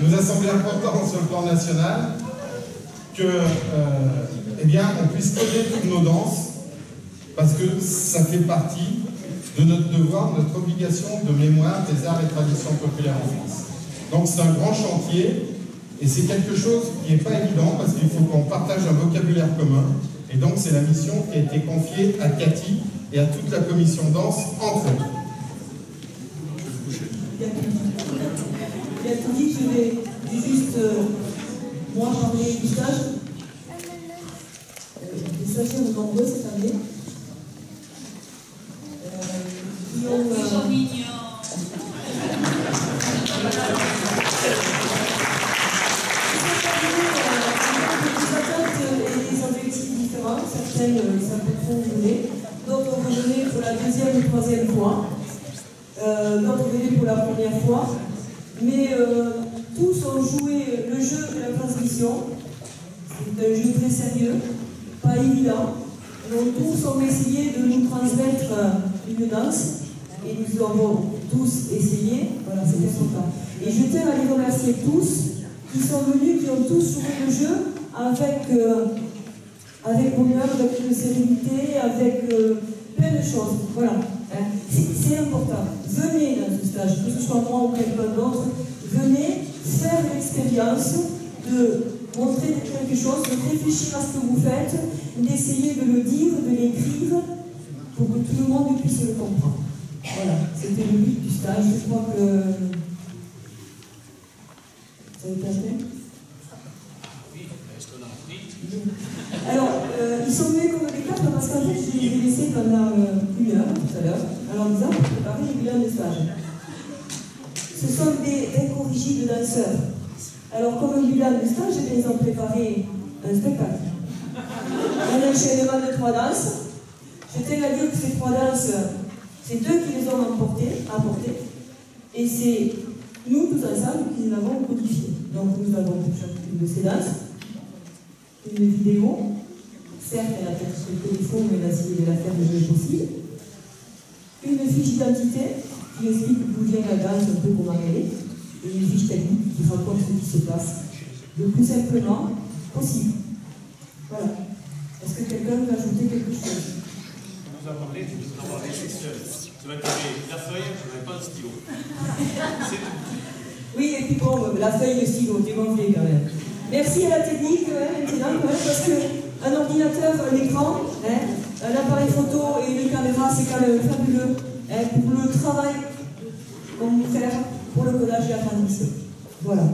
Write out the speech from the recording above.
nous a semblé important sur le plan national que, eh bien, on puisse coder toutes nos danses, parce que ça fait partie de notre devoir, de notre obligation de mémoire des arts et traditions populaires en France. Donc c'est un grand chantier, et c'est quelque chose qui n'est pas évident, parce qu'il faut qu'on partage un vocabulaire commun, et donc c'est la mission qui a été confiée à Cathy et à toute la commission danse, entre autres. Il a tout dit, je vais juste, moi, parler du stage. Les stagiaires sont nombreux cette année. Qui ont... Ils sont mignons. Des objectifs différents, certaines s'approfondiraient, d'autres revenaient pour la deuxième ou troisième fois, d'autres venaient pour la première fois, mais tous ont joué le jeu de la transmission. C'est un jeu très sérieux, pas évident. Donc tous ont essayé de nous transmettre une danse, et nous avons tous essayé, voilà, c'est important. Et je tiens à les remercier tous, qui sont venus, qui ont tous joué le jeu avec bonheur, avec une sérénité, avec plein de choses. Voilà. C'est important. Venez dans ce stage, que ce soit moi ou quelqu'un d'autre, venez faire l'expérience de montrer quelque chose, de réfléchir à ce que vous faites, d'essayer de le dire, de l'écrire, pour que tout le monde puisse le comprendre. Voilà, c'était le but du stage. Je crois que ça a été fait. Alors, ils sont venus comme des cartes parce qu'en fait, je les ai laissés pendant une heure tout à l'heure, en leur disant pour préparer les bilans de stage. Ce sont des incorrigibles danseurs. Alors, comme un bilan de stage, ils ont préparé un spectacle. Un enchaînement de 3 danses. Je tiens à dire que ces 3 danses, c'est eux qui les ont apportées, et c'est nous tous ensemble qui les avons codifiées. Donc, nous avons pour chacune de ces danses une vidéo. Certes, elle a fait sur le téléphone, mais elle a essayé de la faire le mieux possible. Une fiche d'identité qui explique d'où vient la danse, un peu comment elle est, et une fiche technique qui raconte ce qui se passe le plus simplement possible. Voilà. Est-ce que quelqu'un veut ajouter quelque chose? On vous a parlé, c'est seul. Tu vas taper la feuille, je n'avais pas de stylo. C'est tout. Oui, et puis bon, la feuille, le stylo, t'es gonflé quand même. Merci à la technique, maintenant, parce qu'un ordinateur, un écran, un appareil photo et une caméra, c'est quand même fabuleux pour le travail qu'on va faire pour le codage et la transmission. Voilà.